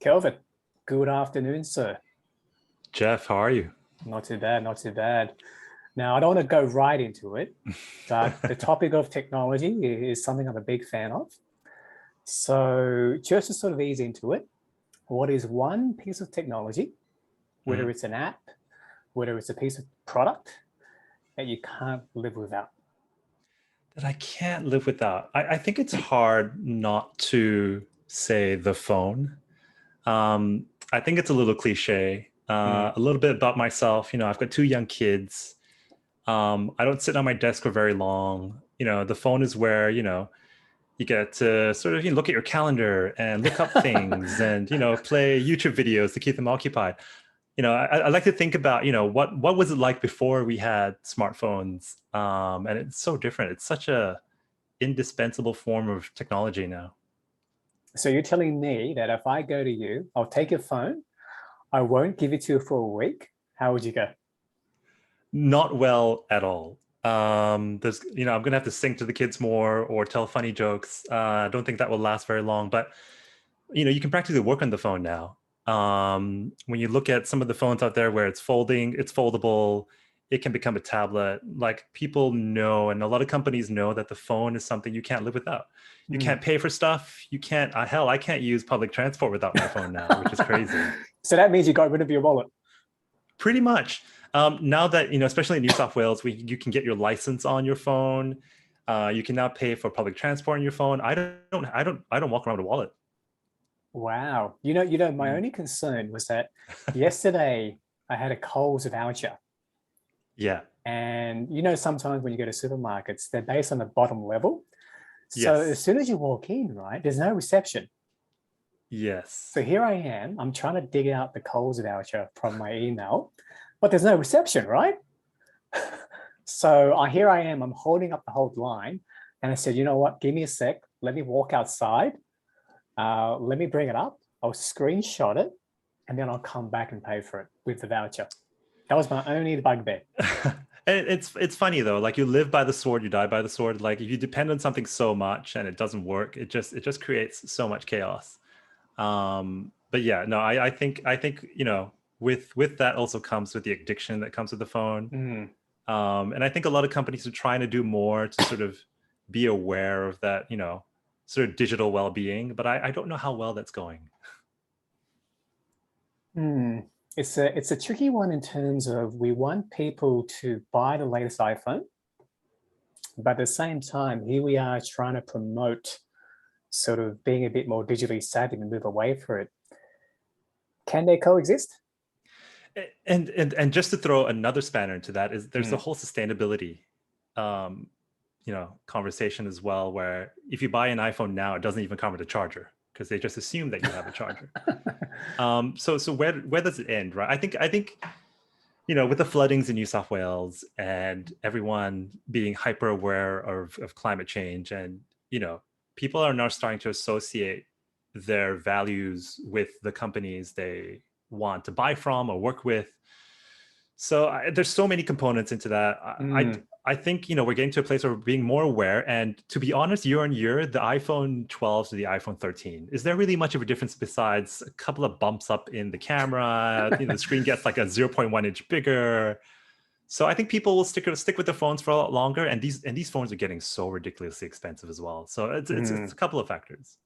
Kelvin, good afternoon, sir. Geoff, how are you? Not too bad, not too bad. Now, I don't want to go right into it, but the topic of technology is something I'm a big fan of. So, just to sort of ease into it, what is one piece of technology, whether Mhm. it's an app, whether it's a piece of product that you can't live without? That I can't live without. I think it's hard not to say the phone. I think it's a little cliche. Hmm. A little bit about myself. I've got two young kids. I don't sit on my desk for very long. The phone is where, you get to sort of look at your calendar and look up things and, play YouTube videos to keep them occupied. I like to think about, what was it like before we had smartphones? And it's so different. It's such a indispensable form of technology now. So, you're telling me that if I go to you, I'll take your phone, I won't give it to you for a week. How would you go? Not well at all. I'm gonna have to sing to the kids more or tell funny jokes. I don't think that will last very long, but you can practically work on the phone now. When you look at some of the phones out there where it's foldable, it can become a tablet. Like people know, and a lot of companies know that the phone is something you can't live without. You Hmm. can't pay for stuff. You can't, hell, I can't use public transport without my phone now, which is crazy. So that means you got rid of your wallet. Pretty much. Now that, especially in New South Wales, you can get your license on your phone. You can now pay for public transport on your phone. I don't walk around with a wallet. Wow. My Mm. only concern was that yesterday I had a Coles voucher. Yeah. And sometimes when you go to supermarkets, they're based on the bottom level. So as Yes. soon as you walk in, right, there's no reception. So Yes. here I am, I'm trying to dig out the Coles voucher from my email, but there's no reception, right? So here I am, I'm holding up the whole line. And I said, you know what, give me a sec. Let me walk outside. Let me bring it up. I'll screenshot it and then I'll come back and pay for it with the voucher. That was my only bugbear. It's funny though. Like you live by the sword, you die by the sword. Like if you depend on something so much and it doesn't work, it just creates so much chaos. But yeah, no, I think with that also comes with the addiction that comes with the phone. Mm. And I think a lot of companies are trying to do more to sort of be aware of that, sort of digital well-being. But I don't know how well that's going. Hmm. It's a tricky one in terms of we want people to buy the latest iPhone, but at the same time, here we are trying to promote sort of being a bit more digitally savvy and move away from it. Can they coexist? And just to throw another spanner into that is there's the Hmm. whole sustainability um, conversation as well, where if you buy an iPhone now, it doesn't even come with a charger because they just assume that you have a charger. So where does it end, right? I think with the floodings in New South Wales and everyone being hyper aware of climate change, and people are now starting to associate their values with the companies they want to buy from or work with. So there's so many components into that. Hmm. I think we're getting to a place where we're being more aware. And to be honest, year on year, the iPhone 12 to the iPhone 13, is there really much of a difference besides a couple of bumps up in the camera? The screen gets like a zero point 0.1 inch bigger. So I think people will stick with their phones for a lot longer. And these phones are getting so ridiculously expensive as well. So it's a Hmm. couple of factors.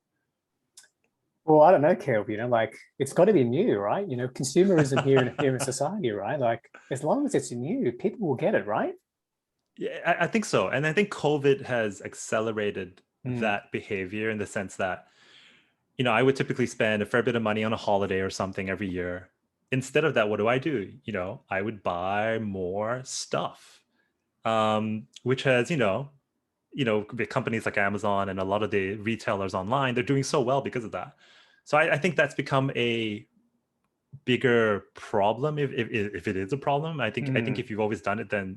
Well, I don't know, Kelv, like it's got to be new, right? Consumerism here in society, right? Like as long as it's new, people will get it, right? Yeah, I think so. And I think COVID has accelerated Hmm. that behavior in the sense that, I would typically spend a fair bit of money on a holiday or something every year. Instead of that, what do? I would buy more stuff, which has, the companies like Amazon and a lot of the retailers online, they're doing so well because of that. So I think that's become a bigger problem if it is a problem. I think Hmm. if you've always done it, then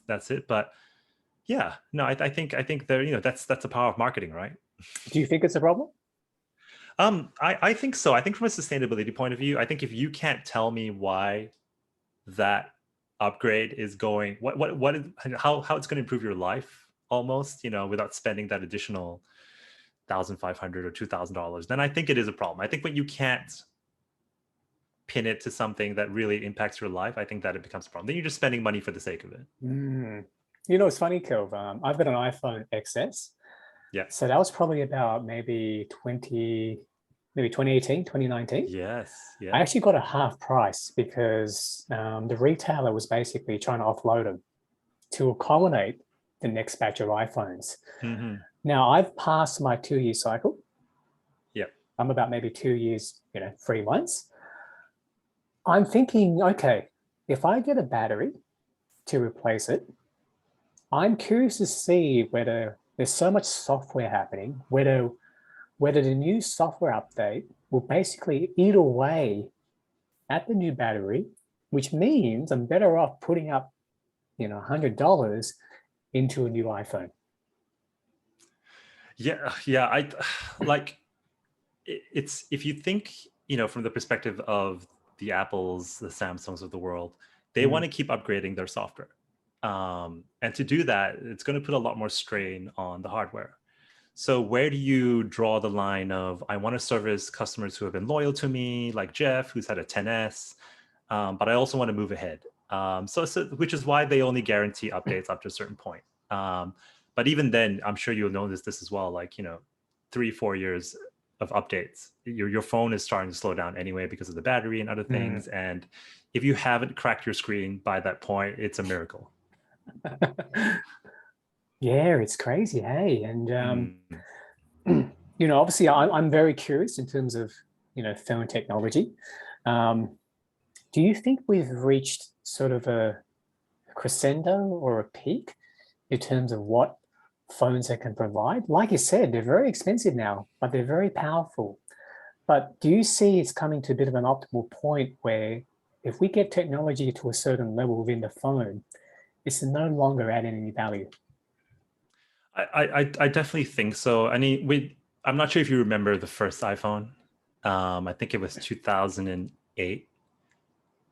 that's it. But yeah, no, I think there, that's the power of marketing, right? Do you think it's a problem? I think so. I think from a sustainability point of view, I think if you can't tell me why that upgrade is going, what is, how it's going to improve your life almost, without spending that additional 1,500 or $2,000, then I think it is a problem. I think when you can't pin it to something that really impacts your life, I think that it becomes a problem. Then you're just spending money for the sake of it. You know, it's funny, Kelvin. I've got an iPhone XS. Yeah. So that was probably about maybe 2018, 2019. Yes. I Yeah. actually got a half price because the retailer was basically trying to offload them to accommodate the next batch of iPhones. Now I've passed my 2-year cycle. Yeah. I'm about maybe 2 years, 3 months. I'm thinking, okay, if I get a battery to replace it, I'm curious to see whether there's so much software happening, whether the new software update will basically eat away at the new battery, which means I'm better off putting up, $100 into a new iPhone. Yeah. I like it's, if you think, from the perspective of the Apples, the Samsungs of the world, they want to keep upgrading their software. And to do that, it's going to put a lot more strain on the hardware. So where do you draw the line of, I want to service customers who have been loyal to me, like Geoff, who's had a 10S, but I also want to move ahead. So which is why they only guarantee updates up to a certain point. But even then, I'm sure you'll notice this as well, like, 3-4 years of updates, your phone is starting to slow down anyway because of the battery and other things. And if you haven't cracked your screen by that point, it's a miracle. Yeah, it's crazy, hey. And obviously I'm very curious in terms of phone technology. Do you think we've reached sort of a crescendo or a peak in terms of what phones they can provide? Like you said, they're very expensive now, but they're very powerful. But do you see it's coming to a bit of an optimal point where if we get technology to a certain level within the phone, it's no longer adding any value? I definitely think so. I mean, I'm not sure if you remember the first iPhone. I think it was 2008,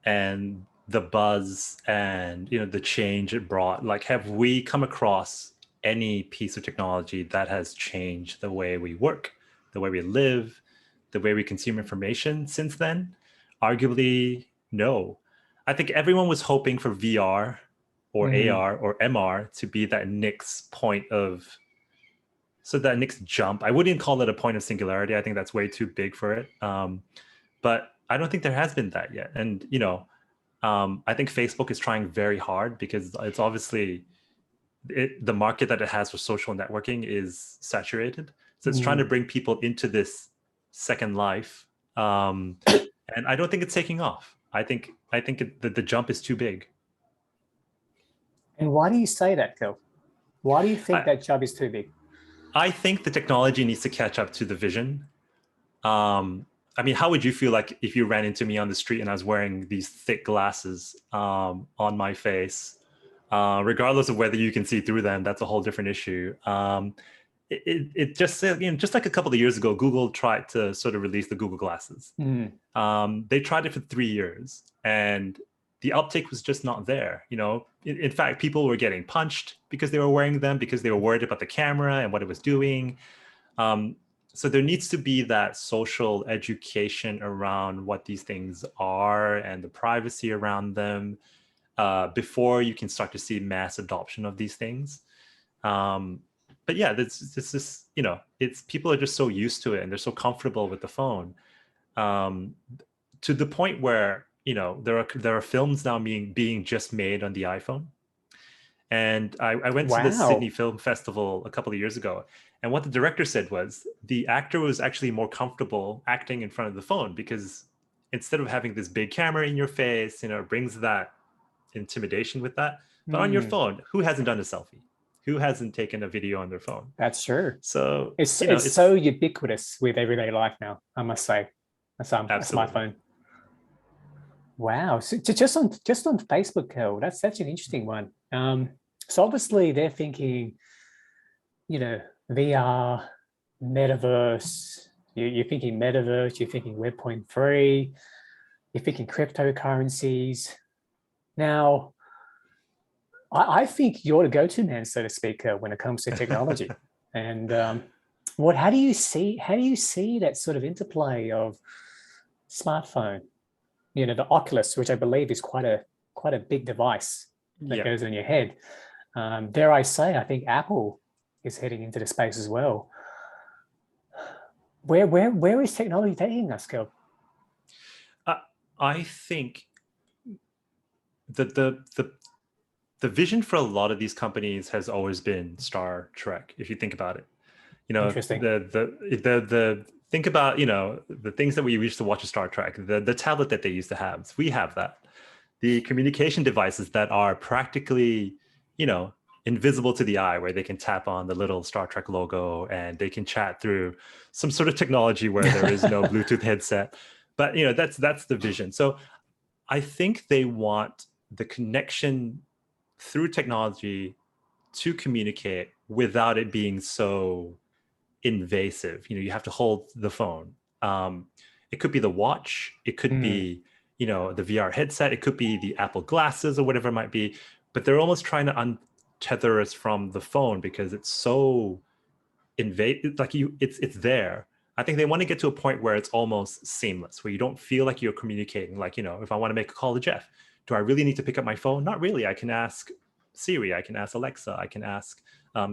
and the buzz and the change it brought. Like, have we come across any piece of technology that has changed the way we work, the way we live, the way we consume information since then? Arguably, no. I think everyone was hoping for VR or AR or MR to be that next point of, so that next jump. I wouldn't call it a point of singularity. I think that's way too big for it. But I don't think there has been that yet. And, I think Facebook is trying very hard because it's obviously the market that it has for social networking is saturated. So it's trying to bring people into this second life. And I don't think it's taking off. I think the jump is too big. And why do you say that, Phil? Why do you think that jump is too big? I think the technology needs to catch up to the vision. I mean, how would you feel like if you ran into me on the street and I was wearing these thick glasses on my face? Regardless of whether you can see through them, that's a whole different issue. It just said, just like a couple of years ago, Google tried to sort of release the Google glasses. They tried it for 3 years, and the uptake was just not there. In fact, people were getting punched because they were wearing them because they were worried about the camera and what it was doing. So there needs to be that social education around what these things are and the privacy around them before you can start to see mass adoption of these things. But yeah, this is, it's, people are just so used to it and they're so comfortable with the phone, to the point where, there are films now being just made on the iPhone. And I went to the Sydney Film Festival a couple of years ago. And what the director said was the actor was actually more comfortable acting in front of the phone because instead of having this big camera in your face, it brings that intimidation with that. But on your phone, who hasn't done a selfie? Who hasn't taken a video on their phone? That's true. So it's so ubiquitous with everyday life now, I must say. That's a smartphone. Wow. So just on Facebook, Kel, that's such an interesting one. So obviously they're thinking, VR, metaverse. You're thinking metaverse. You're thinking Web.3. You're thinking cryptocurrencies. Now, I think you're the go-to man, so to speak, when it comes to technology. And how do you see that sort of interplay of smartphone, the Oculus, which I believe is quite a big device that Yeah. goes in your head. Dare I say, I think Apple is heading into the space as well. Where is technology taking us, Kel? I think the vision for a lot of these companies has always been Star Trek. If you think about it, Interesting. the think about the things that we used to watch a Star Trek, the tablet that they used to have. We have that. The communication devices that are practically invisible to the eye, where they can tap on the little Star Trek logo and they can chat through some sort of technology where there is no Bluetooth headset. But that's the vision. So I think they want the connection through technology to communicate without it being so invasive. You have to hold the phone. It could be the watch. It could be, the VR headset. It could be the Apple glasses or whatever it might be. But they're almost trying to untether us from the phone because it's so invasive. Like it's there. I think they want to get to a point where it's almost seamless, where you don't feel like you're communicating. Like, if I want to make a call to Geoff, do I really need to pick up my phone? Not really. I can ask Siri. I can ask Alexa. I can ask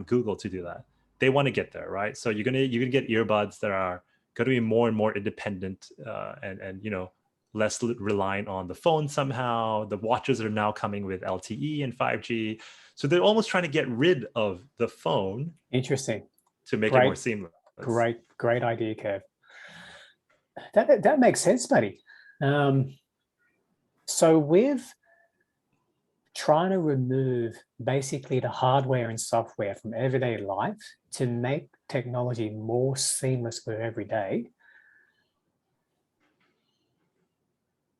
Google to do that. They want to get there, right? So you're gonna get earbuds that are going to be more and more independent and less reliant on the phone somehow. The watches are now coming with LTE and 5G. So they're almost trying to get rid of the phone. Interesting. To make it more seamless. Great idea, Kev. That makes sense, buddy. So with trying to remove basically the hardware and software from everyday life to make technology more seamless for every day,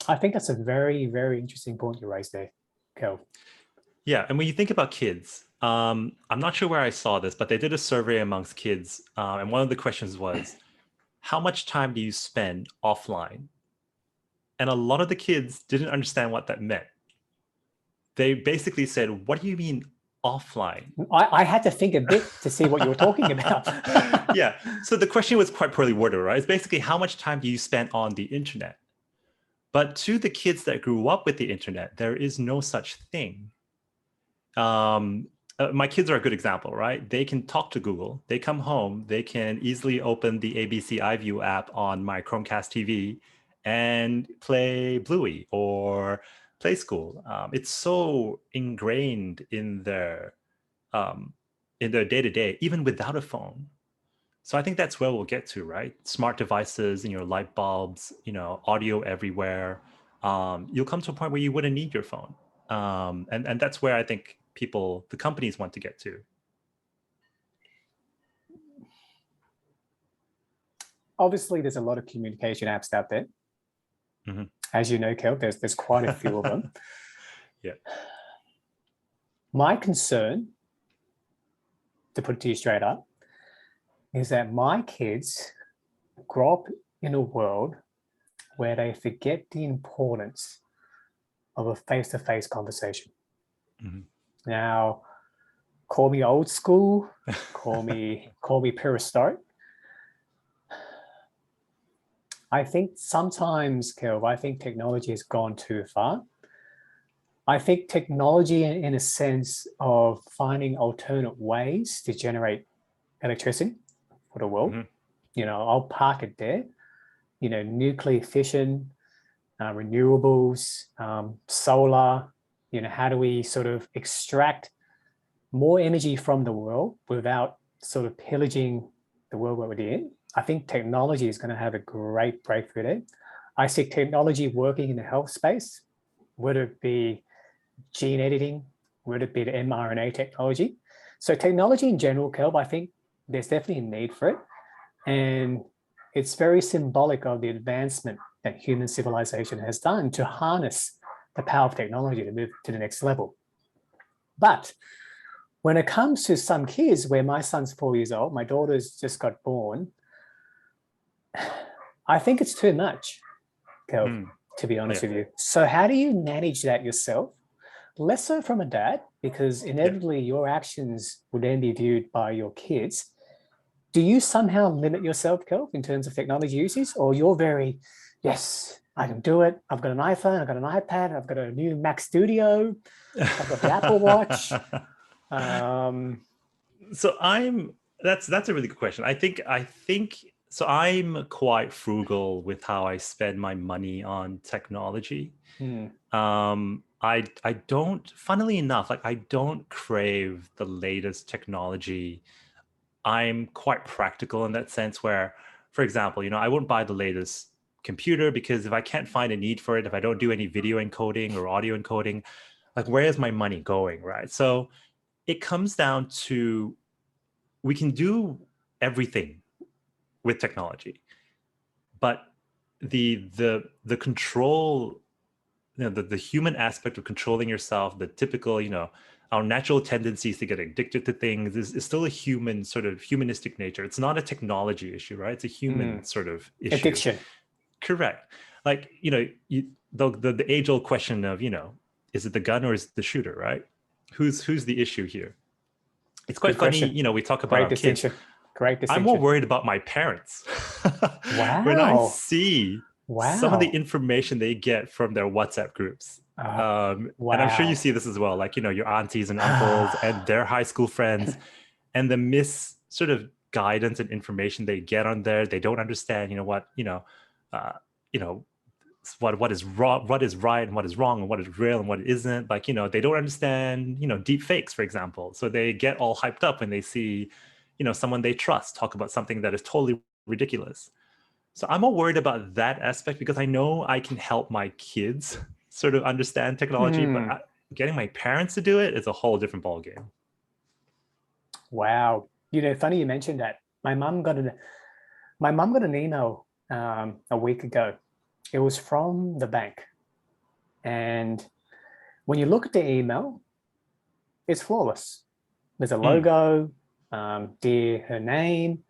I think that's a very, very interesting point you raised there, Kel. Yeah, and when you think about kids, I'm not sure where I saw this, but they did a survey amongst kids, and one of the questions was, how much time do you spend offline? And a lot of the kids didn't understand what that meant. They basically said, what do you mean offline? I had to think a bit to see what you were talking about. Yeah, so the question was quite poorly worded, right? It's basically, how much time do you spend on the internet? But to the kids that grew up with the internet, there is no such thing. My kids are a good example, right? They can talk to Google. They come home. They can easily open the ABC iView app on my Chromecast TV and play Bluey or Play School. It's so ingrained in their day-to-day, even without a phone. So I think that's where we'll get to, right? Smart devices, light bulbs, audio everywhere. You'll come to a point where you wouldn't need your phone. And that's where I think the companies want to get to. Obviously, there's a lot of communication apps out there. Mm-hmm. As you know, Kel, there's quite a few of them. Yeah. My concern, to put it to you straight up, is that my kids grow up in a world where they forget the importance of a face-to-face conversation. Mm-hmm. Now, call me old school, call me prehistoric. I think sometimes, Kelv, I think technology has gone too far. I think technology, in a sense of finding alternate ways to generate electricity for the world, I'll park it there. Nuclear fission, renewables, solar. How do we sort of extract more energy from the world without sort of pillaging the world we're in? I think technology is going to have a great breakthrough there. I see technology working in the health space, whether it be gene editing, whether it be the mRNA technology. So technology in general, Kelb, I think there's definitely a need for it. And it's very symbolic of the advancement that human civilization has done to harness the power of technology to move to the next level. But when it comes to some kids, where my son's 4 years old, my daughter's just got born, I think it's too much, Kelv, to be honest with you. So how do you manage that yourself? Less so from a dad, because inevitably your actions would then be viewed by your kids. Do you somehow limit yourself, Kelv, in terms of technology usage, or you're very, yes, I can do it. I've got an iPhone, I've got an iPad, I've got a new Mac Studio, I've got the Apple Watch. So that's a really good question. I think so. I'm quite frugal with how I spend my money on technology. Hmm. I don't, funnily enough, like I don't crave the latest technology. I'm quite practical in that sense where, for example, I won't buy the latest computer because if I can't find a need for it, if I don't do any video encoding or audio encoding, like where is my money going, right? So it comes down to we can do everything with technology, but the control, the human aspect of controlling yourself, the typical, our natural tendencies to get addicted to things is still a human sort of humanistic nature. It's not a technology issue, right? It's a human sort of issue. Addiction. Correct. Like, the age old question of, is it the gun or is it the shooter, right? Who's the issue here? It's quite Good funny, question. we talk about Great our kids. distinction. Great I'm more distinction. worried about my parents. When I Wow. see some of the Wow. information they get from their WhatsApp groups. And I'm sure you Wow. see this as well, like, your aunties and uncles and their high school friends, and the sort of guidance and information they get on there. They don't understand, uh, you know, what is wrong, what is right and what is wrong and what is real and what isn't. Like, they don't understand, deep fakes, for example. So they get all hyped up when they see, someone they trust talk about something that is totally ridiculous. So I'm more worried about that aspect because I know I can help my kids sort of understand technology, but Hmm. getting my parents to do it is a whole different ballgame. Wow. Funny you mentioned that. My mum got an email a week ago. It was from the bank. And when you look at the email, it's flawless. There's a Mm. logo, dear her name,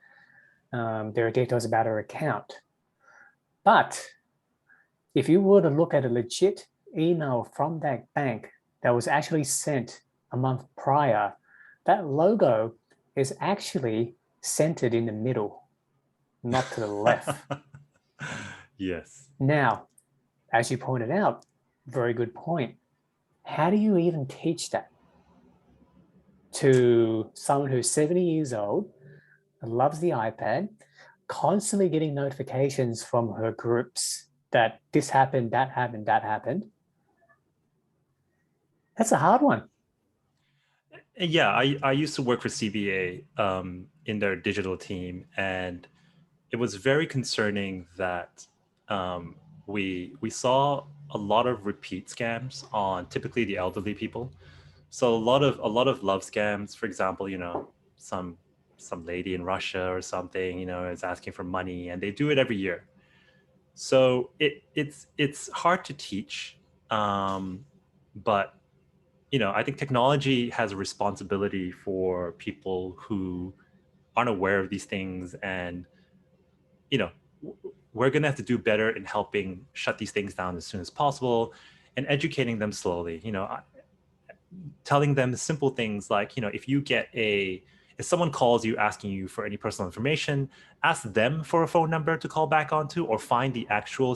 there are details about her account. But if you were to look at a legit email from that bank that was actually sent a month prior, that logo is actually centered in the middle, not to the left. Yes. Now, as you pointed out, very good point. How do you even teach that to someone who's 70 years old, loves the iPad, constantly getting notifications from her groups that this happened, that happened, that happened? That's a hard one. Yeah, I used to work for CBA in their digital team, and it was very concerning that we saw a lot of repeat scams on typically the elderly people. So a lot of love scams, for example, some lady in Russia or something, is asking for money, and they do it every year. So it's hard to teach, but I think technology has a responsibility for people who aren't aware of these things, and we're going to have to do better in helping shut these things down as soon as possible and educating them slowly. Telling them simple things like, if someone calls you asking you for any personal information, ask them for a phone number to call back onto, or find the actual,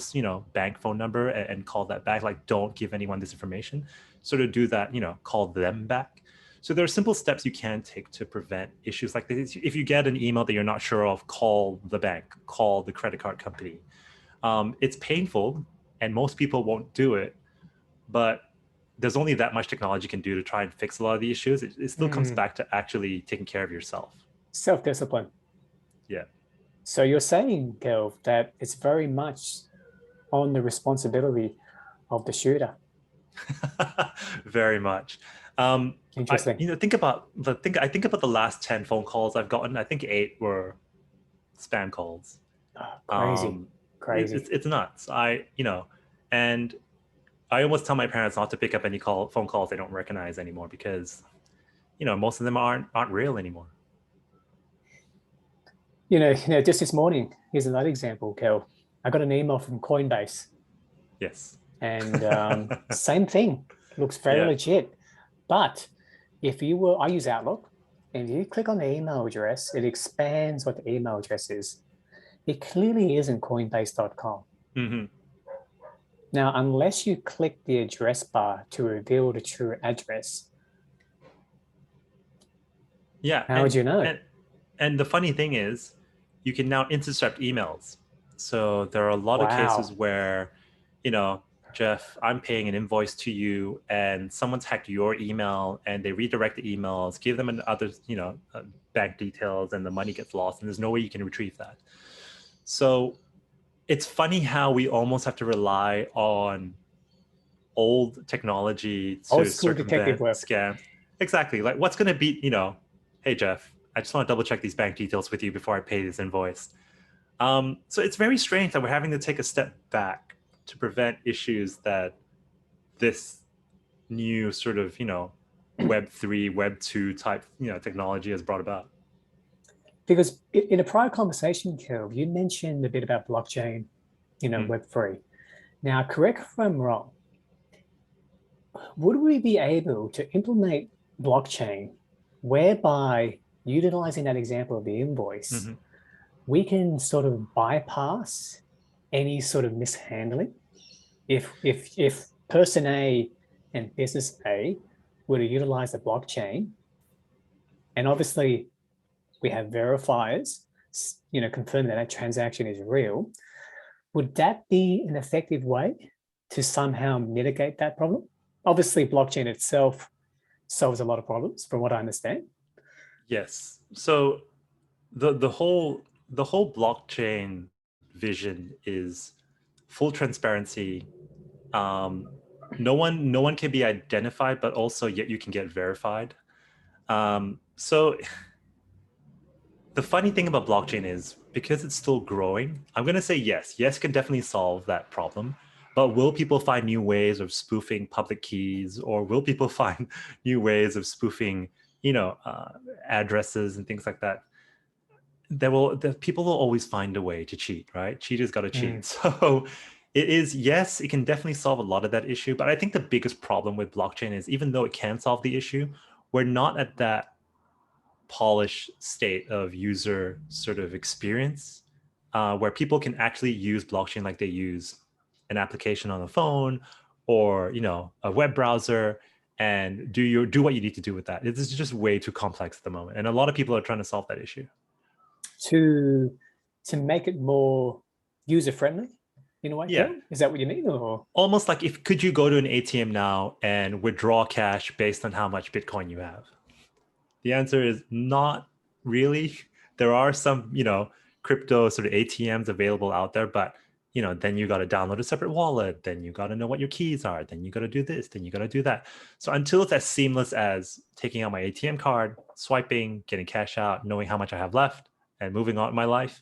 bank phone number and call that back. Like, don't give anyone this information. Sort of do that, call them back. So there are simple steps you can take to prevent issues like this. If you get an email that you're not sure of, call the bank, call the credit card company. It's painful and most people won't do it, but there's only that much technology can do to try and fix a lot of the issues. It still comes back to actually taking care of yourself. Self-discipline. Yeah. So you're saying, Kelv, that it's very much on the responsibility of the shooter. Very much. Interesting. I think about the last 10 phone calls I've gotten. I think 8 were spam calls. Oh, crazy, Um, crazy. it's nuts. And I almost tell my parents not to pick up any phone calls they don't recognize anymore because, most of them aren't real anymore. Just this morning, here's another example, Kelv. I got an email from Coinbase, Yes. and same thing. Looks very Yeah. legit. But I use Outlook, and you click on the email address, it expands what the email address is. It clearly isn't coinbase.com. Mm-hmm. Now, unless you click the address bar to reveal the true address, Yeah. how would you know? And the funny thing is, you can now intercept emails. So there are a lot of cases Wow. where, Geoff, I'm paying an invoice to you, and someone's hacked your email, and they redirect the emails, give them another, bank details, and the money gets lost, and there's no way you can retrieve that. So it's funny how we almost have to rely on old technology Old to school detective circumvent work. scams. Exactly. Like, what's going to be, hey, Geoff, I just want to double check these bank details with you before I pay this invoice. So it's very strange that we're having to take a step back to prevent issues that this new sort of, Web3, Web2 type, technology has brought about. Because in a prior conversation, Kel, you mentioned a bit about blockchain, Hmm. Web3. Now, correct if I'm wrong, would we be able to implement blockchain whereby, utilizing that example of the invoice, Hmm. we can sort of bypass any sort of mishandling? If person A and business A were to utilize the blockchain, and obviously we have verifiers, confirming that that transaction is real, would that be an effective way to somehow mitigate that problem? Obviously, blockchain itself solves a lot of problems, from what I understand. Yes. So the whole blockchain vision is full transparency. Um, no one can be identified, but also yet you can get verified. So the funny thing about blockchain is because it's still growing, I'm going to say yes. Yes can definitely solve that problem. But will people find new ways of spoofing public keys, or will people find new ways of spoofing, addresses and things like that? The people will always find a way to cheat, right? Cheaters got to cheat. Mm. So it is, yes, it can definitely solve a lot of that issue. But I think the biggest problem with blockchain is even though it can solve the issue, we're not at that polished state of user sort of experience where people can actually use blockchain like they use an application on a phone or a web browser and do what you need to do with that. It's just way too complex at the moment, and a lot of people are trying to solve that issue. To make it more user friendly in a way, Yeah, Kel? Is that what you mean? Or almost like if could you go to an ATM now and withdraw cash based on how much Bitcoin you have? The answer is not really. There are some, crypto sort of ATMs available out there, but then you got to download a separate wallet. Then you got to know what your keys are. Then you got to do this. Then you got to do that. So until it's as seamless as taking out my ATM card, swiping, getting cash out, knowing how much I have left, and moving on in my life,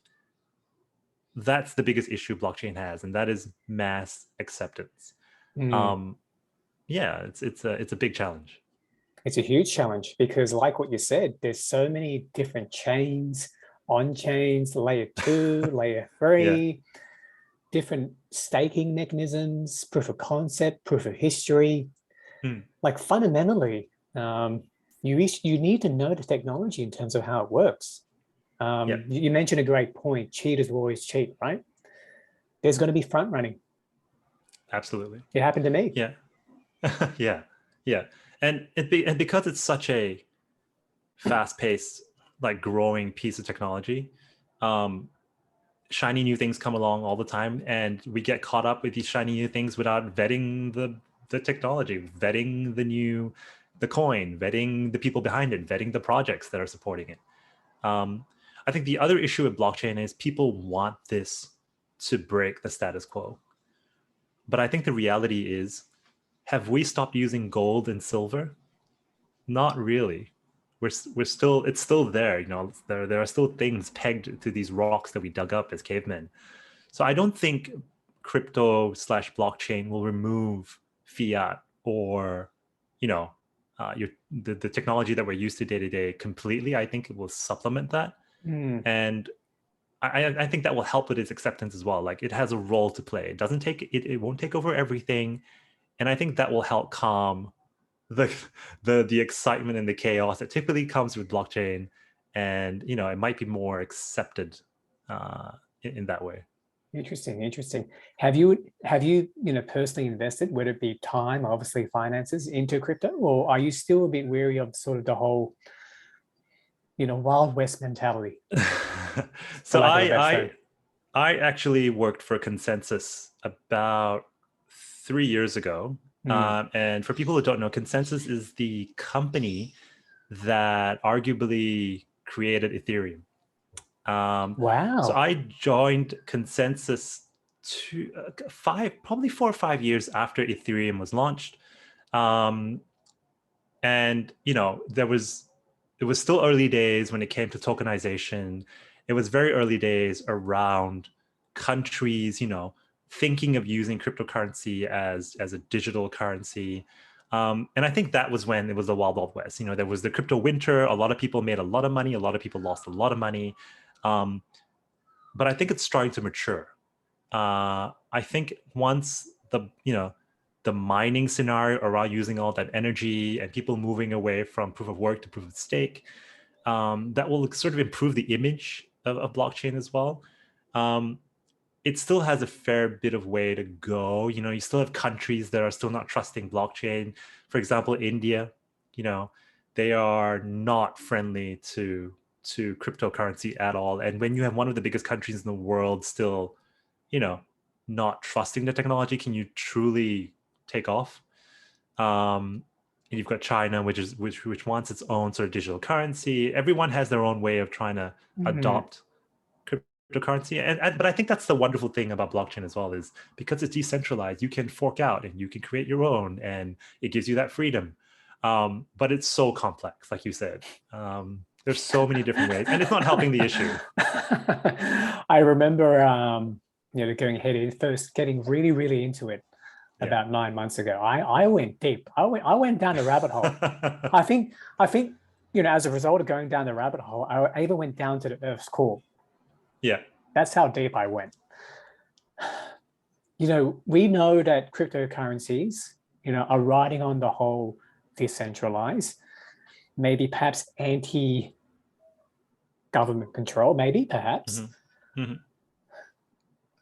that's the biggest issue blockchain has, and that is mass acceptance. mm, Um, yeah, it's a big challenge. it's a huge challenge because, like what you said, there's so many different chains, on chains, layer two, layer Yeah. three, different staking mechanisms, proof of concept, proof of history. Hmm. Like fundamentally, you need to know the technology in terms of how it works. Yeah. You mentioned a great point. Cheaters will always cheat, right? There's going to be front running. Absolutely. It happened to me. Yeah. Yeah, yeah, and because it's such a fast-paced, like growing piece of technology, um, shiny new things come along all the time, and we get caught up with these shiny new things without vetting the technology, vetting the coin, vetting the people behind it, vetting the projects that are supporting it. Um, I think the other issue with blockchain is people want this to break the status quo, but I think the reality is, have we stopped using gold and silver? Not really. We're still, it's still there. There are still things pegged to these rocks that we dug up as cavemen. So I don't think crypto slash blockchain will remove fiat or you know the technology that we're used to day to day completely. I think it will supplement that, Mm, and I think that will help with its acceptance as well. Like, it has a role to play. It doesn't take it, it won't take over everything, and I think that will help calm the the excitement and the chaos that typically comes with blockchain, and it might be more accepted in that way. Interesting, interesting. Have you personally invested, whether it be time, obviously finances, into crypto, or are you still a bit weary of sort of the whole, Wild West mentality, for So lack of a better term? I actually worked for Consensus about 3 years ago. Hmm. And for people who don't know, Consensus is the company that arguably created Ethereum. So Wow. I joined Consensus probably 4 or 5 years after Ethereum was launched. Um, and it was still early days when it came to tokenization. It was very early days around countries thinking of using cryptocurrency as a digital currency. And I think that was when it was the wild west. There was the crypto winter. A lot of people made a lot of money, a lot of people lost a lot of money. um, but I think it's starting to mature. I think once the mining scenario around using all that energy and people moving away from proof of work to proof of stake, that will sort of improve the image of blockchain as well. Um, it still has a fair bit of way to go. You still have countries that are still not trusting blockchain. For example, India, you know, they are not friendly to cryptocurrency at all. And when you have one of the biggest countries in the world still, you know, not trusting the technology, can you truly take off? And you've got China, which wants its own sort of digital currency. Everyone has their own way of trying to Hmm. adopt cryptocurrency. But I think that's the wonderful thing about blockchain as well, is because it's decentralized, you can fork out and you can create your own, and it gives you that freedom. But it's so complex, like you said. There's so many different ways, and it's not helping the issue. I remember, going ahead and first getting really, really into it Yeah. about 9 months ago. I went deep. I went down the rabbit hole. I think, as a result of going down the rabbit hole, I even went down to the Earth's core. Yeah. That's how deep I went. We know that cryptocurrencies, are riding on the whole decentralized, maybe perhaps anti-government control, maybe perhaps. Hmm. Hmm.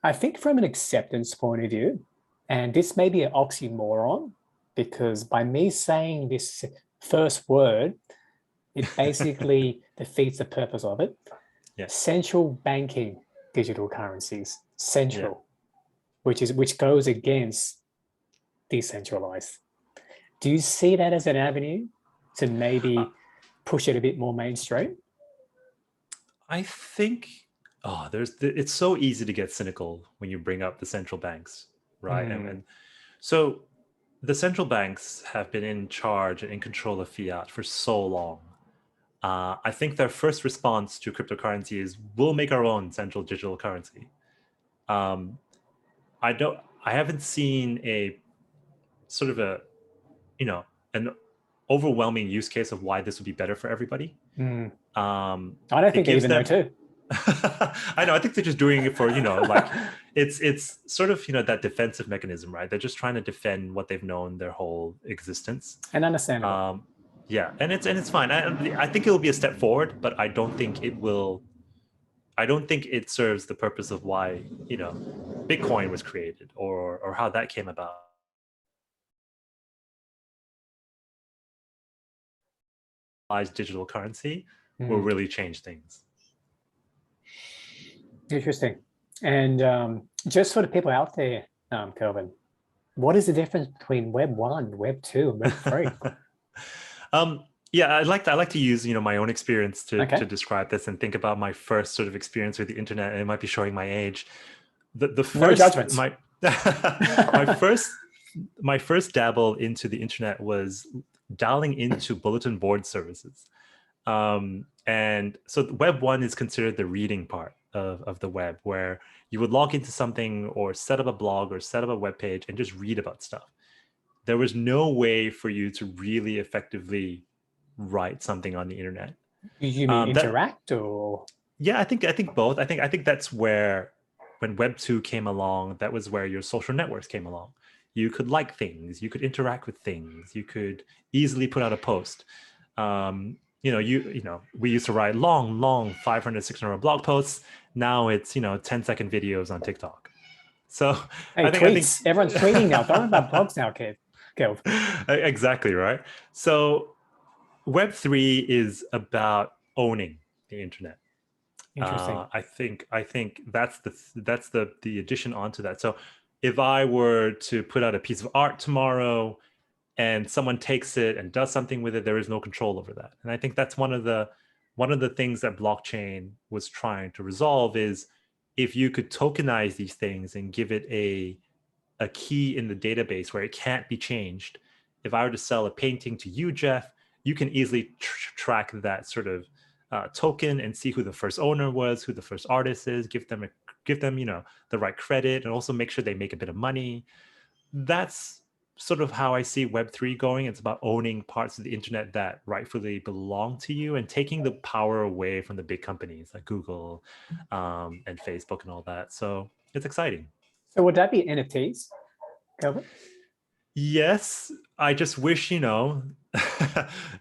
I think from an acceptance point of view, and this may be an oxymoron, because by me saying this first word, it basically defeats the purpose of it. Yeah. Central banking digital currencies, Yeah. central, which goes against decentralized. Do you see that as an avenue to Uh, maybe push it a bit more mainstream? I think, it's so easy to get cynical when you bring up the central banks, right? And, Mm, and so the central banks have been in charge and in control of fiat for so long. I think their first response to cryptocurrency is, we'll make our own central digital currency. Um, I haven't seen a sort of you know, an overwhelming use case of why this would be better for everybody. mm. Um, I don't it think they gives even know them, too. I know, I think they're just doing it for, like it's sort of, that defensive mechanism, right? They're just trying to defend what they've known their whole existence. And understandable. Um, yeah, and it's fine. I think it'll be a step forward, but I don't think it will. I don't think it serves the purpose of why Bitcoin was created, or how that came about. Digital currency will Mm, really change things. interesting. And just for the people out there, Kelvin, what is the difference between Web 1, Web 2, and Web 3? Yeah, I like to use my own experience to Okay. describe this, and think about my first sort of experience with the internet. And it might be showing my age. The No first judgments. my my first my first dabble into the internet was dialing into bulletin board services. And so Web 1 is considered the reading part of the web, where you would log into something or set up a blog or set up a web page and just read about stuff. There was no way for you to really effectively write something on the internet. You mean That interact or? Yeah, I think both. I think that's where, when Web 2 came along, that was where your social networks came along. You could like things, you could interact with things, you could easily put out a post. We used to write long 500, 600 blog posts. Now it's 10-second videos on TikTok. So Hey, I think tweets. Everyone's tweeting now. Don't about blogs now, kid. Go. exactly right. So Web3 is about owning the internet. Interesting. I think that's the addition onto that. So if I were to put out a piece of art tomorrow and someone takes it and does something with it, there is no control over that. And I think that's one of the things that blockchain was trying to resolve is if you could tokenize these things and give it a key in the database where it can't be changed. If I were to sell a painting to you, Geoff, you can easily track that sort of token and see who the first owner was, who the first artist is, give them the right credit, and also make sure they make a bit of money. That's sort of how I see Web3 going. It's about owning parts of the internet that rightfully belong to you and taking the power away from the big companies like Google and Facebook and all that. So it's exciting. So would that be NFTs, Kelvin? Yes, I just wish the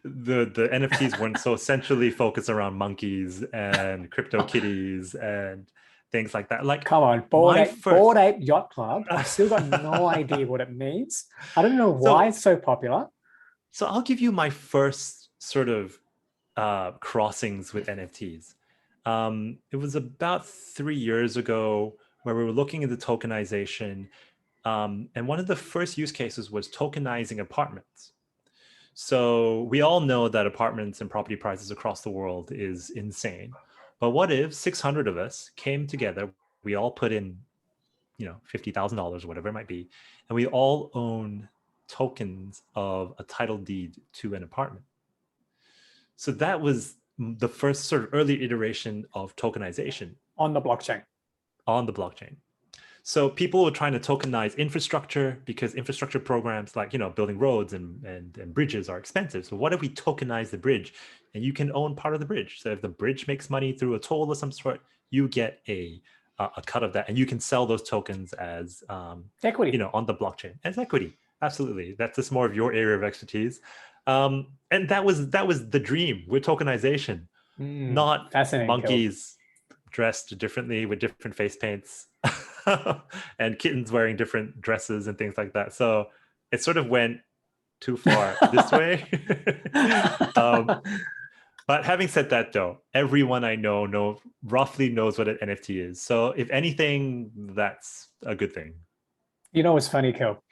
NFTs weren't so centrally focused around monkeys and crypto kitties and things like that. Like, Come on, Bored Ape Yacht Club. I've still got no idea what it means. I don't know why it's so popular. So I'll give you my first sort of crossings with NFTs. It was about 3 years ago where we were looking into tokenization. And one of the first use cases was tokenizing apartments. So we all know that apartments and property prices across the world is insane. But what if 600 of us came together, we all put in, $50,000, whatever it might be, and we all own tokens of a title deed to an apartment. So that was the first sort of early iteration of tokenization. On the blockchain. On the blockchain. So people were trying to tokenize infrastructure because infrastructure programs like, building roads and bridges are expensive. So what if we tokenize the bridge and you can own part of the bridge? So if the bridge makes money through a toll of some sort, you get a cut of that and you can sell those tokens as equity, on the blockchain as equity. Absolutely. That's just more of your area of expertise. And that was the dream with tokenization, not monkeys dressed differently with different face paints and kittens wearing different dresses and things like that. So it sort of went too far this way. But having said that, though, everyone I know roughly knows what an NFT is. So if anything, that's a good thing. What's funny, Kel?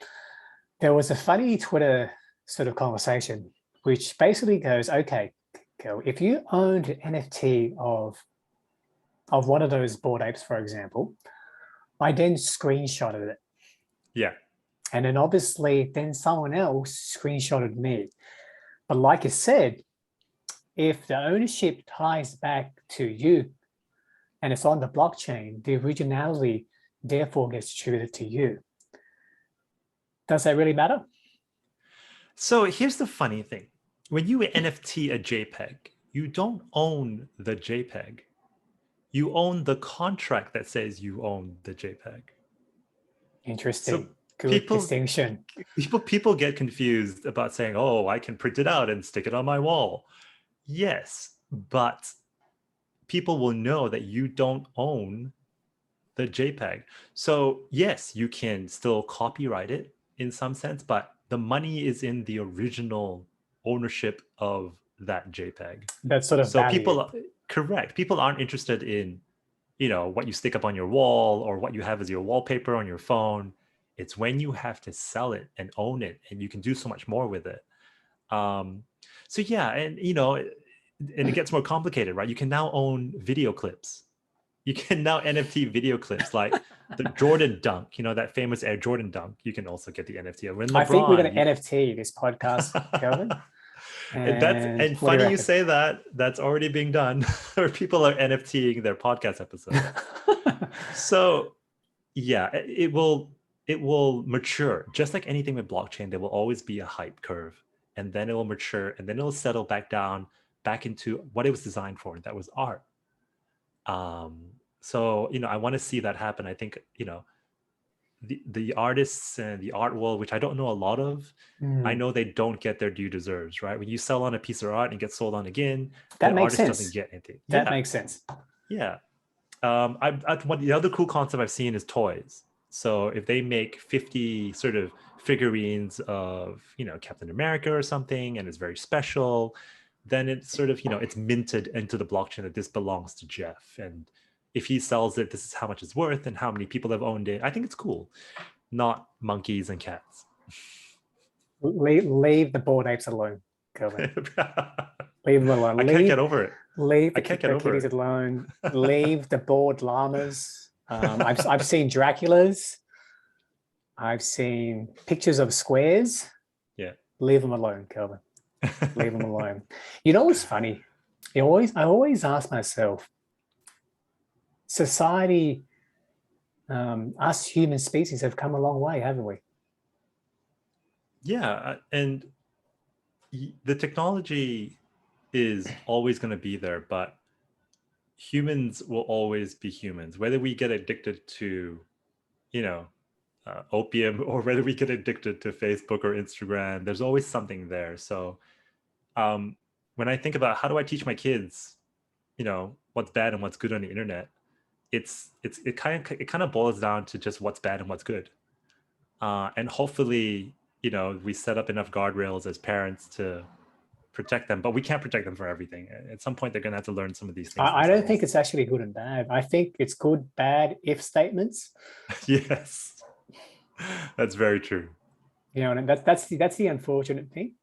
There was a funny Twitter sort of conversation, which basically goes, okay, Kel, if you owned an NFT of one of those Bored Apes, for example, I then screenshotted it. Yeah. And then obviously then someone else screenshotted me. But like you said, if the ownership ties back to you and it's on the blockchain, the originality therefore gets attributed to you. Does that really matter? So here's the funny thing. When you NFT a JPEG, you don't own the JPEG. You own the contract that says you own the JPEG. Interesting. So good distinction. People get confused about saying, oh, I can print it out and stick it on my wall. Yes, but people will know that you don't own the JPEG. So yes, you can still copyright it in some sense, but the money is in the original ownership of that JPEG. That's sort of so value. Correct. People aren't interested in, what you stick up on your wall or what you have as your wallpaper on your phone. It's when you have to sell it and own it, and you can do so much more with it. So yeah, and and it gets more complicated, right? You can now own video clips. You can now NFT video clips like the Jordan dunk, that famous Air Jordan dunk. You can also get the NFT of when LeBron. I think we're going to NFT this podcast, Kelvin. And funny you say that. That's already being done, where people are NFTing their podcast episodes. So yeah, it will mature. Just like anything with blockchain, there will always be a hype curve, and then it will mature, and then it will settle back into what it was designed for. That was art. So I want to see that happen. I think the artists and the art world, which I don't know a lot of, I know they don't get their due deserves, right? When you sell on a piece of art and it gets sold on again, That the makes artist doesn't sense. get anything. That Yeah, makes sense. yeah. What the other cool concept I've seen is toys. So if they make 50 sort of figurines of, Captain America or something, and it's very special, then it's sort of, it's minted into the blockchain that this belongs to Geoff. And if he sells it, this is how much it's worth and how many people have owned it. I think it's cool. Not monkeys and cats. Leave the bored apes alone, Kelvin. I Leave them alone. can't get over it. Leave I can't get the over kitties it. alone. Leave the bored llamas. I've seen Draculas. I've seen pictures of squares. Yeah. Leave them alone, Kelvin. Leave them alone. You know what's funny? I always ask myself, society, us human species have come a long way, haven't we? Yeah, and the technology is always going to be there, but humans will always be humans. Whether we get addicted to, opium, or whether we get addicted to Facebook or Instagram, there's always something there. So when I think about how do I teach my kids, what's bad and what's good on the internet, it kind of boils down to just what's bad and what's good. And hopefully, we set up enough guardrails as parents to protect them, but we can't protect them for everything. At some point, they're going to have to learn some of these things. I don't think it's actually good and bad. I think it's good, bad, if statements. Yes, that's very true. And that's the unfortunate thing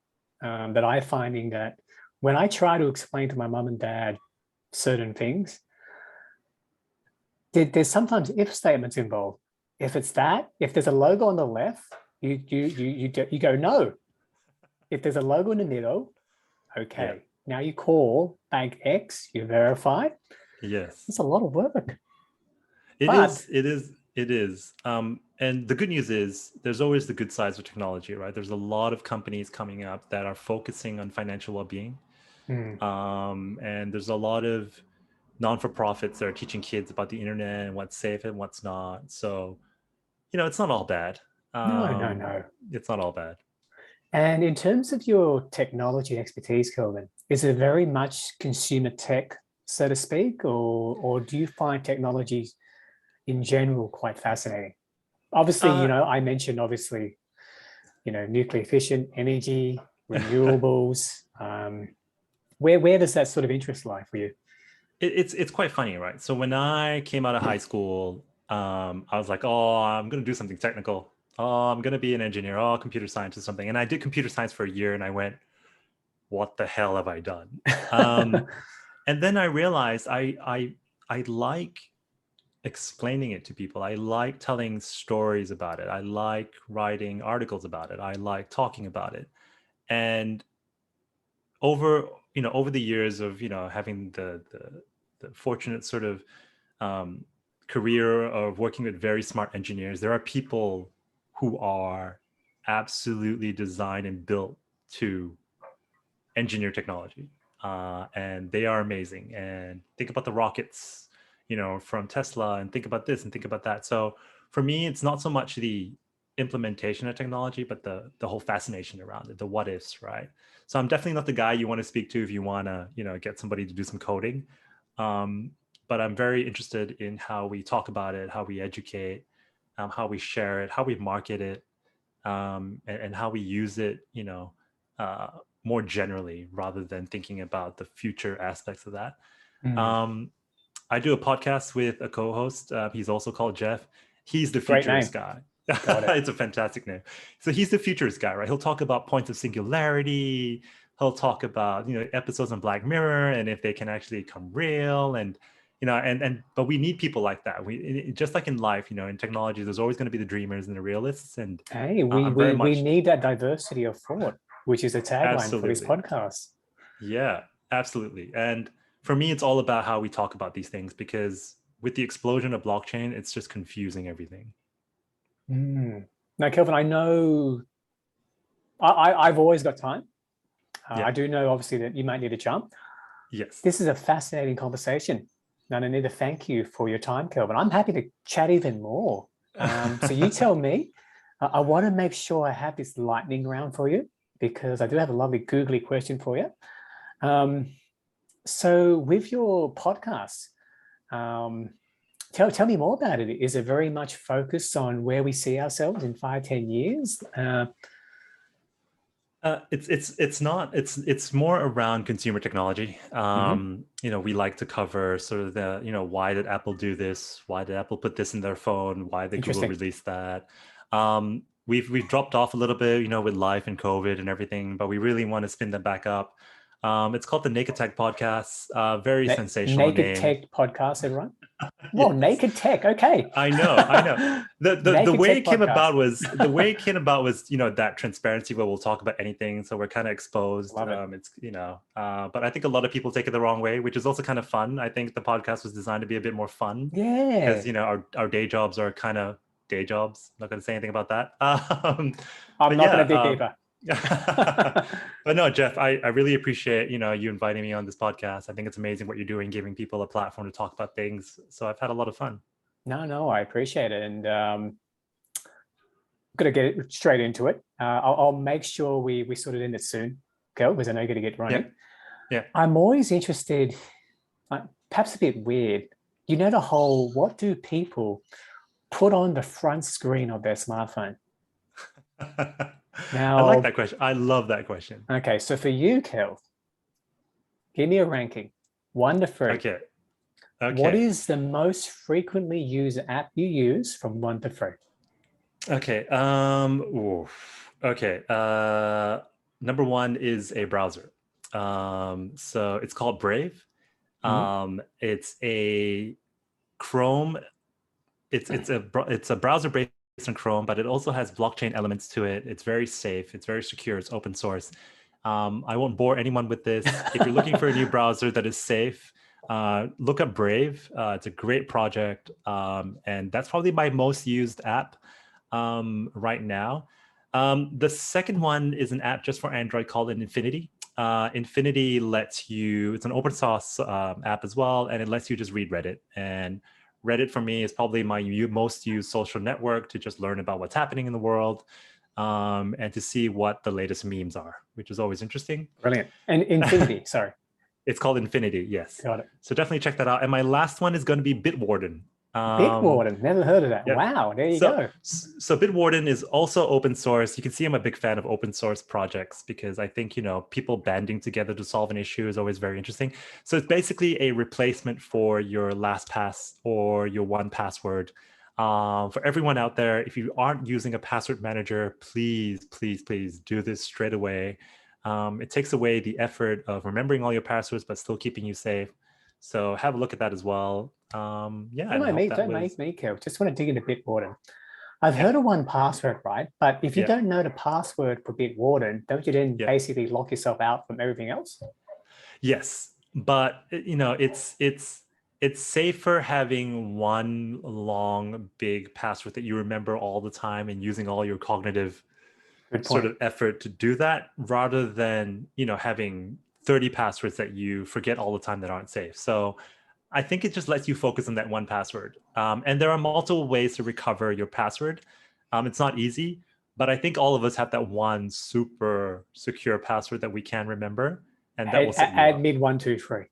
that I'm finding, that when I try to explain to my mum and dad certain things, there's sometimes if statements involved. If there's a logo on the left, you go no. If there's a logo in the middle, okay. Yeah. Now you call bank X, you verify. Yes, it's a lot of work. It is. And the good news is there's always the good sides of technology, right? There's a lot of companies coming up that are focusing on financial well-being. And there's a lot of non-for-profits that are teaching kids about the internet and what's safe and what's not. So, it's not all bad. No. It's not all bad. And in terms of your technology expertise, Kelvin, is it very much consumer tech, so to speak, or do you find technology in general quite fascinating? Obviously, I mentioned nuclear efficient energy, renewables. Where does that sort of interest lie for you? It's quite funny, right? So when I came out of high school, I was like, oh, I'm going to do something technical. Oh, I'm going to be an engineer. Oh, computer science or something. And I did computer science for a year and I went, what the hell have I done? And then I realized I like explaining it to people. I like telling stories about it. I like writing articles about it. I like talking about it. And over the years of, having the fortunate sort of career of working with very smart engineers, there are people who are absolutely designed and built to engineer technology. And they are amazing. And think about the rockets, from Tesla, and think about this and think about that. So for me, it's not so much the implementation of technology, but the whole fascination around it, the what ifs, right? So I'm definitely not the guy you want to speak to if you want to, get somebody to do some coding. But I'm very interested in how we talk about it, how we educate, how we share it, how we market it, and how we use it, more generally, rather than thinking about the future aspects of that. I do a podcast with a co-host. He's also called Geoff. He's the futurist guy. It's a fantastic name. So he's the futurist guy, right? He'll talk about points of singularity. He'll talk about, episodes on Black Mirror and if they can actually come real. And, but we need people like that. We just like in life, in technology, there's always going to be the dreamers and the realists. And hey, we need that diversity of thought, which is a tagline for this podcast. Yeah, absolutely. And for me, it's all about how we talk about these things, because with the explosion of blockchain, it's just confusing everything. Now, Kelvin, I know I've always got time. I do know, obviously, that you might need to jump. Yes. This is a fascinating conversation. And I need to thank you for your time, Kelvin. I'm happy to chat even more. So you tell me. I want to make sure I have this lightning round for you because I do have a lovely googly question for you. So with your podcast, um, tell me more about it. Is it very much focused on where we see ourselves in 5, 10 years? It's not. It's more around consumer technology. We like to cover sort of the, why did Apple do this? Why did Apple put this in their phone? Why did Google Interesting. release that? We've dropped off a little bit, with life and COVID and everything, but we really want to spin them back up. It's called the Naked Tech Podcast. Very sensational Naked name. Tech Podcast, everyone. Well, Yes. Naked Tech. Okay. I know. The way it came about was that transparency where we'll talk about anything. So we're kind of exposed. Love it. It's but I think a lot of people take it the wrong way, which is also kind of fun. I think the podcast was designed to be a bit more fun. Yeah. Because our day jobs are kind of day jobs. Not going to say anything about that. I'm not going to dig deeper. But no, Geoff, I really appreciate you inviting me on this podcast. I think it's amazing what you're doing, giving people a platform to talk about things. So I've had a lot of fun. No, I appreciate it, and gonna get straight into it. I'll make sure we sort it in it soon, Kel, because I know you're gonna get running. Yeah. I'm always interested, perhaps a bit weird. The whole, what do people put on the front screen of their smartphone? Now, I like that question. I love that question. Okay, so for you, Kel, give me a ranking, 1 to 3. Okay. What is the most frequently used app you use from 1 to 3? Okay. Okay. Number 1 is a browser. So it's called Brave. It's a Chrome. It's a browser based on Chrome, but it also has blockchain elements to it. It's very safe. It's very secure. It's open source. I won't bore anyone with this. If you're looking for a new browser that is safe, look up Brave. It's a great project, and that's probably my most used app right now. The second one is an app just for Android called Infinity. Infinity lets you, it's an open source app as well, and it lets you just read Reddit. And Reddit for me is probably my most used social network to just learn about what's happening in the world, and to see what the latest memes are, which is always interesting. Brilliant. And Infinity, sorry. It's called Infinity, yes. Got it. So definitely check that out. And my last one is going to be Bitwarden. Bitwarden, never heard of that. Yeah. Wow, there you go. So Bitwarden is also open source. You can see I'm a big fan of open source projects because I think, people banding together to solve an issue is always very interesting. So it's basically a replacement for your LastPass or your 1Password. For everyone out there, if you aren't using a password manager, please do this straight away. It takes away the effort of remembering all your passwords, but still keeping you safe. So have a look at that as well. Don't make me, Kel. Just want to dig into Bitwarden. I've heard of 1Password, right? But if you don't know the password for Bitwarden, don't you then basically lock yourself out from everything else? Yes, but it's safer having one long big password that you remember all the time and using all your cognitive sort of effort to do that, rather than having 30 passwords that you forget all the time that aren't safe. So I think it just lets you focus on that 1Password. And there are multiple ways to recover your password. It's not easy, but I think all of us have that one super secure password that we can remember, and that will set you up. Admin 1, 2, 3.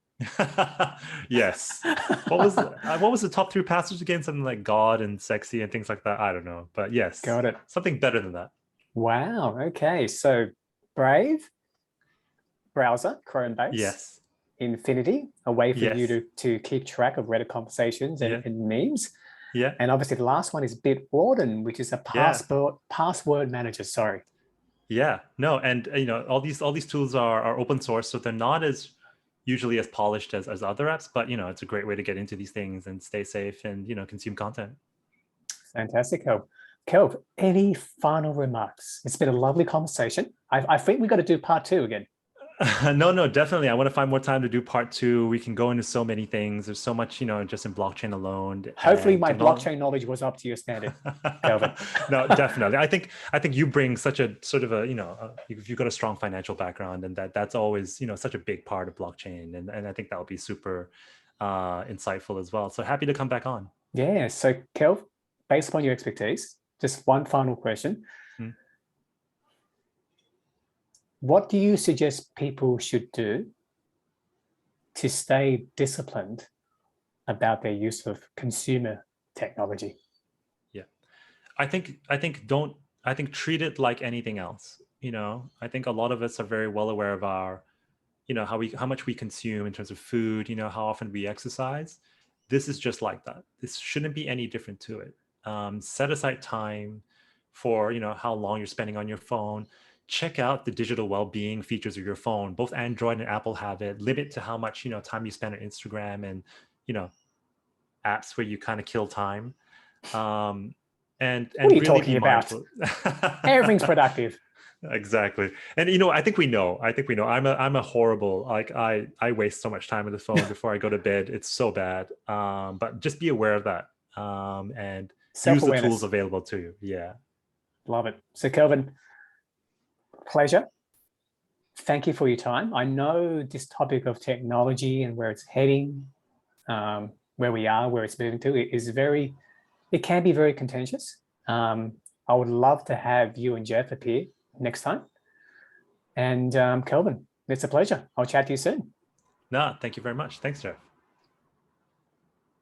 Yes. What was the top 3 passwords again? Something like God and sexy and things like that. I don't know, but yes, got it. Something better than that. Wow. Okay. So Brave browser, Chrome based. Yes. Infinity, a way for you to keep track of Reddit conversations and memes. Yeah. And obviously the last one is Bitwarden, which is a password manager. Sorry. Yeah. No, and all these tools are open source, so they're not as usually as polished as other apps, but it's a great way to get into these things and stay safe and consume content. Fantastic, Kelv, any final remarks? It's been a lovely conversation. I think we've got to do part 2 again. No, definitely. I want to find more time to do part 2. We can go into so many things. There's so much, just in blockchain alone. Hopefully my blockchain knowledge was up to your standard, Kelvin. No, definitely. I think you bring such a sort of you've got a strong financial background, and that's always, such a big part of blockchain. And I think that will be super insightful as well. So happy to come back on. Yeah. So Kelv, based upon your expertise, just one final question. Hmm. What do you suggest people should do to stay disciplined about their use of consumer technology? Yeah, I think treat it like anything else. You know, I think a lot of us are very well aware of our, you know, how much we consume in terms of food, you know, how often we exercise. This is just like that. This shouldn't be any different to it. Set aside time for, you know, how long you're spending on your phone. Check out the digital well-being features of your phone. Both Android and Apple have it. Limit to how much, you know, time you spend on Instagram and, you know, apps where you kind of kill time. And What are you really talking be about? mindful. Everything's productive. Exactly. And you know, I think we know. I'm a horrible, like I waste so much time on the phone before I go to bed. It's so bad. But just be aware of that. And use the tools Self-awareness. available to you. Yeah. Love it. So Kelvin, pleasure. Thank you for your time. I know this topic of technology and where it's heading, where we are, where it's moving to, it can be very contentious. I would love to have you and Geoff appear next time. And Kelvin, it's a pleasure. I'll chat to you soon. No, thank you very much. Thanks, Geoff.